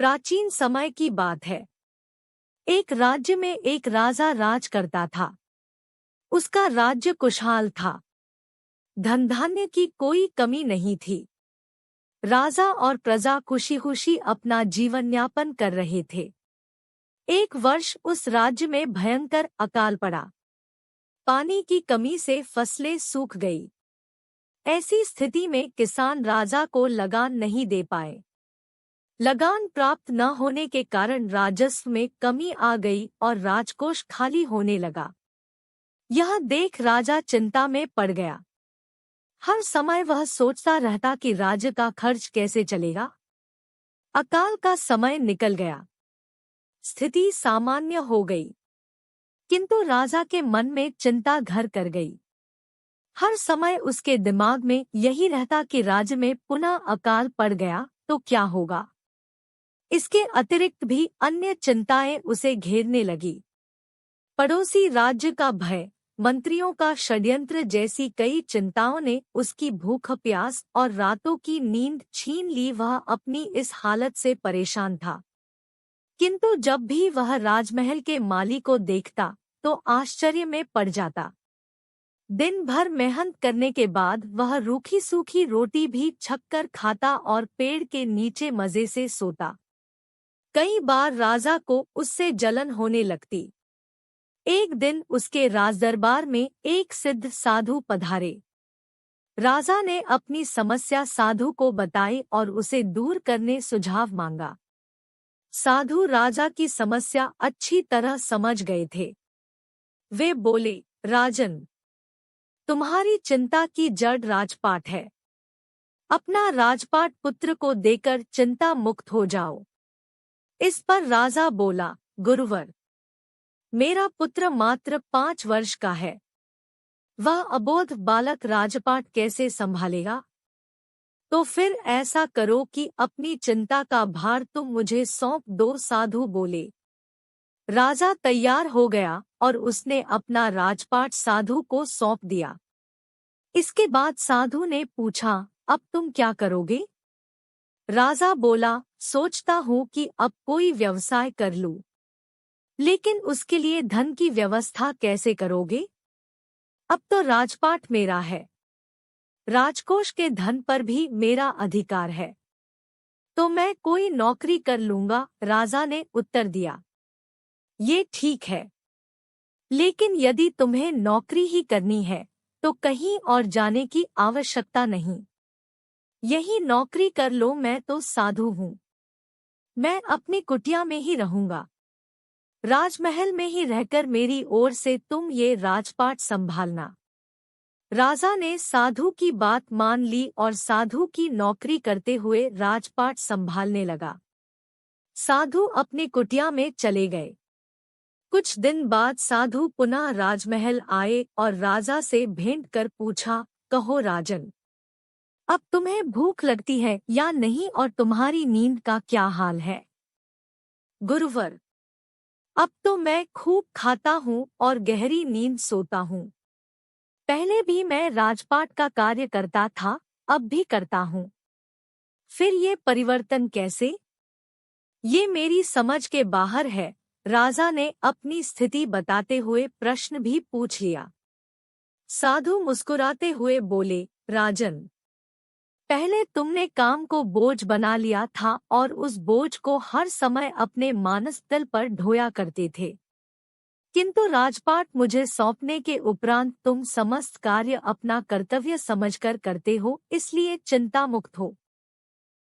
प्राचीन समय की बात है। एक राज्य में एक राजा राज करता था। उसका राज्य खुशहाल था। धन धान्य की कोई कमी नहीं थी। राजा और प्रजा खुशी खुशी अपना जीवन यापन कर रहे थे। एक वर्ष उस राज्य में भयंकर अकाल पड़ा। पानी की कमी से फसलें सूख गई। ऐसी स्थिति में किसान राजा को लगान नहीं दे पाए। लगान प्राप्त न होने के कारण राजस्व में कमी आ गई और राजकोष खाली होने लगा। यह देख राजा चिंता में पड़ गया। हर समय वह सोचता रहता कि राज्य का खर्च कैसे चलेगा। अकाल का समय निकल गया। स्थिति सामान्य हो गई, किंतु राजा के मन में चिंता घर कर गई। हर समय उसके दिमाग में यही रहता कि राज्य में पुनः अकाल पड़ गया तो क्या होगा। इसके अतिरिक्त भी अन्य चिंताएं उसे घेरने लगी। पड़ोसी राज्य का भय, मंत्रियों का षड्यंत्र जैसी कई चिंताओं ने उसकी भूख प्यास और रातों की नींद छीन ली। वह अपनी इस हालत से परेशान था, किंतु जब भी वह राजमहल के माली को देखता तो आश्चर्य में पड़ जाता। दिन भर मेहनत करने के बाद वह रूखी सूखी रोटी भी छककर खाता और पेड़ के नीचे मजे से सोता। कई बार राजा को उससे जलन होने लगती। एक दिन उसके राजदरबार में एक सिद्ध साधु पधारे। राजा ने अपनी समस्या साधु को बताई और उसे दूर करने सुझाव मांगा। साधु राजा की समस्या अच्छी तरह समझ गए थे। वे बोले, राजन, तुम्हारी चिंता की जड़ राजपाट है। अपना राजपाट पुत्र को देकर चिंता मुक्त हो जाओ। इस पर राजा बोला, गुरुवर, मेरा पुत्र मात्र 5 वर्ष का है। वह अबोध बालक राजपाट कैसे संभालेगा? तो फिर ऐसा करो कि अपनी चिंता का भार तुम मुझे सौंप दो। साधु बोले। राजा तैयार हो गया और उसने अपना राजपाट साधु को सौंप दिया। इसके बाद साधु ने पूछा, अब तुम क्या करोगे? राजा बोला, सोचता हूँ कि अब कोई व्यवसाय कर लूं। लेकिन उसके लिए धन की व्यवस्था कैसे करोगे? अब तो राजपाट मेरा है। राजकोष के धन पर भी मेरा अधिकार है। तो मैं कोई नौकरी कर लूंगा। राजा ने उत्तर दिया, ये ठीक है। लेकिन यदि तुम्हें नौकरी ही करनी है तो कहीं और जाने की आवश्यकता नहीं। यही नौकरी कर लो। मैं तो साधु हूँ। मैं अपनी कुटिया में ही रहूंगा। राजमहल में ही रहकर मेरी ओर से तुम ये राजपाट संभालना। राजा ने साधु की बात मान ली और साधु की नौकरी करते हुए राजपाट संभालने लगा। साधु अपनी कुटिया में चले गए। कुछ दिन बाद साधु पुनः राजमहल आए और राजा से भेंट कर पूछा, कहो राजन, अब तुम्हें भूख लगती है या नहीं और तुम्हारी नींद का क्या हाल है? गुरुवर, अब तो मैं खूब खाता हूँ और गहरी नींद सोता हूँ। पहले भी मैं राजपाट का कार्य करता था, अब भी करता हूँ। फिर ये परिवर्तन कैसे? ये मेरी समझ के बाहर है। राजा ने अपनी स्थिति बताते हुए प्रश्न भी पूछ लिया। साधु मुस्कुराते हुए बोले, राजन, पहले तुमने काम को बोझ बना लिया था और उस बोझ को हर समय अपने मानस तल पर ढोया करते थे। किंतु राजपाट मुझे सौंपने के उपरांत तुम समस्त कार्य अपना कर्तव्य समझकर करते हो, इसलिए चिंता मुक्त हो।